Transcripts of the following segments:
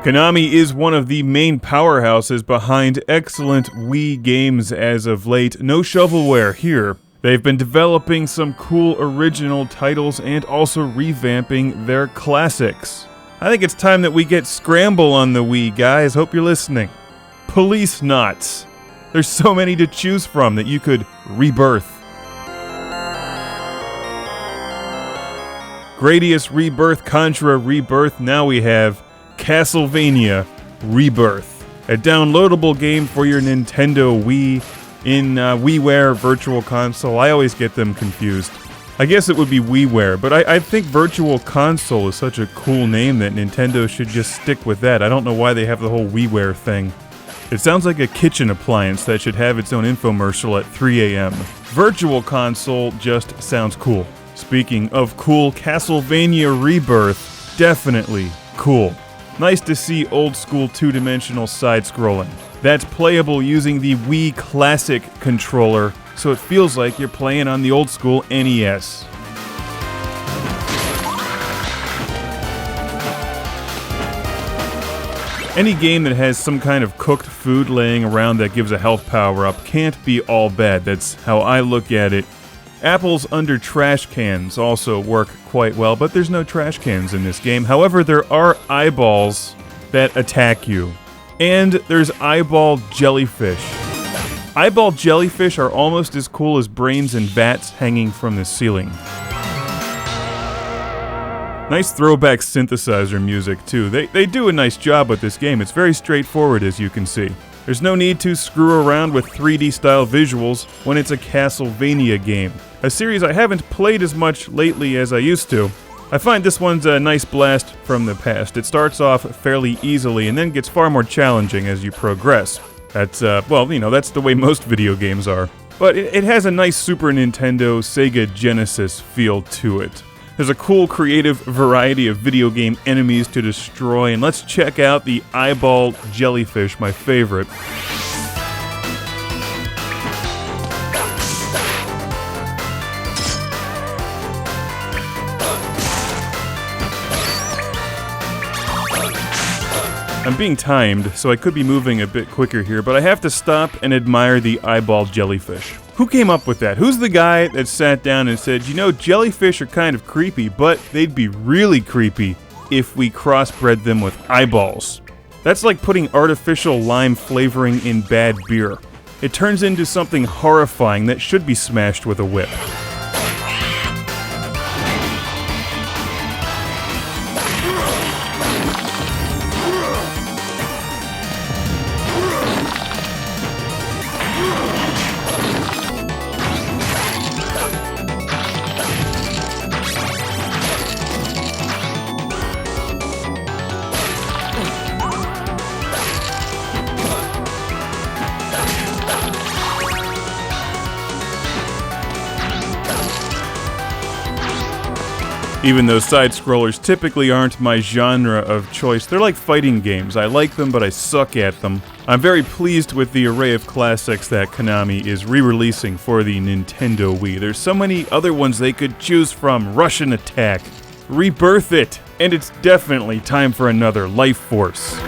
Konami is one of the main powerhouses behind excellent Wii games as of late. No shovelware here. They've been developing some cool original titles and also revamping their classics. I think it's time that we get Scramble on the Wii, guys. Hope you're listening. Police Knots. There's so many to choose from that you could rebirth. Gradius Rebirth, Contra Rebirth. Now we have CASTLEVANIA REBIRTH, a downloadable game for your Nintendo Wii in WiiWare Virtual Console. I always get them confused. I guess it would be WiiWare, but I think Virtual Console is such a cool name that Nintendo should just stick with that. I don't know why they have the whole WiiWare thing. It sounds like a kitchen appliance that should have its own infomercial at 3 a.m. Virtual Console just sounds cool. Speaking of cool, CASTLEVANIA REBIRTH, definitely cool. Nice to see old-school two-dimensional side-scrolling. That's playable using the Wii Classic controller, so it feels like you're playing on the old-school NES. Any game that has some kind of cooked food laying around that gives a health power-up can't be all bad. That's how I look at it. Apples under trash cans also work quite well, but there's no trash cans in this game. However, there are eyeballs that attack you. And there's eyeball jellyfish. Eyeball jellyfish are almost as cool as brains and bats hanging from the ceiling. Nice throwback synthesizer music, too. They do a nice job with this game. It's very straightforward, as you can see. There's no need to screw around with 3D-style visuals when it's a Castlevania game. A series I haven't played as much lately as I used to. I find this one's a nice blast from the past. It starts off fairly easily and then gets far more challenging as you progress. That's, that's the way most video games are. But it has a nice Super Nintendo, Sega Genesis feel to it. There's a cool, creative variety of video game enemies to destroy, and let's check out the eyeball jellyfish, my favorite. I'm being timed, so I could be moving a bit quicker here, but I have to stop and admire the eyeball jellyfish. Who came up with that? Who's the guy that sat down and said, you know, jellyfish are kind of creepy, but they'd be really creepy if we crossbred them with eyeballs? That's like putting artificial lime flavoring in bad beer. It turns into something horrifying that should be smashed with a whip. Even though side-scrollers typically aren't my genre of choice, they're like fighting games. I like them, but I suck at them. I'm very pleased with the array of classics that Konami is re-releasing for the Nintendo Wii. There's so many other ones they could choose from. Russian Attack. Rebirth it! And it's definitely time for another Life Force.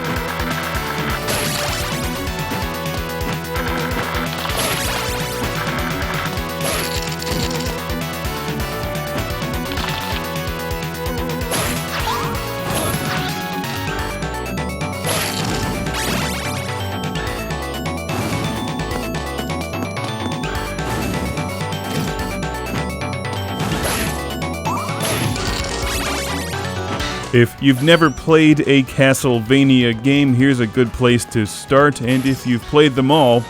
If you've never played a Castlevania game, here's a good place to start, and if you've played them all,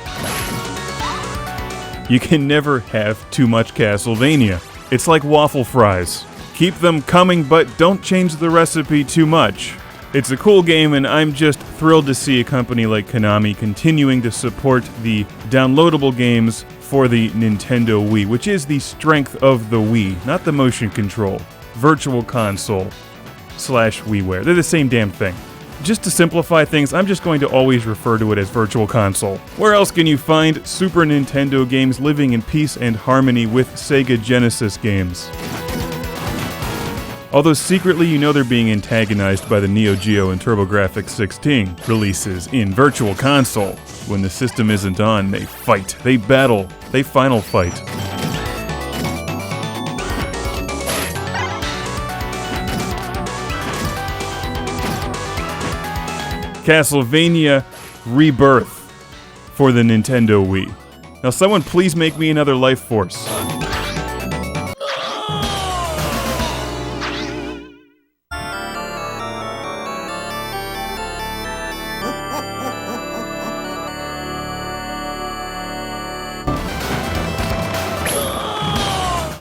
you can never have too much Castlevania. It's like waffle fries. Keep them coming, but don't change the recipe too much. It's a cool game, and I'm just thrilled to see a company like Konami continuing to support the downloadable games for the Nintendo Wii, which is the strength of the Wii, not the motion control. Virtual Console / WiiWare. They're the same damn thing. Just to simplify things, I'm just going to always refer to it as Virtual Console. Where else can you find Super Nintendo games living in peace and harmony with Sega Genesis games? Although secretly you know they're being antagonized by the Neo Geo and TurboGrafx 16 releases in Virtual Console. When the system isn't on, they fight, they battle, they final fight. Castlevania Rebirth for the Nintendo Wii. Now someone please make me another life force.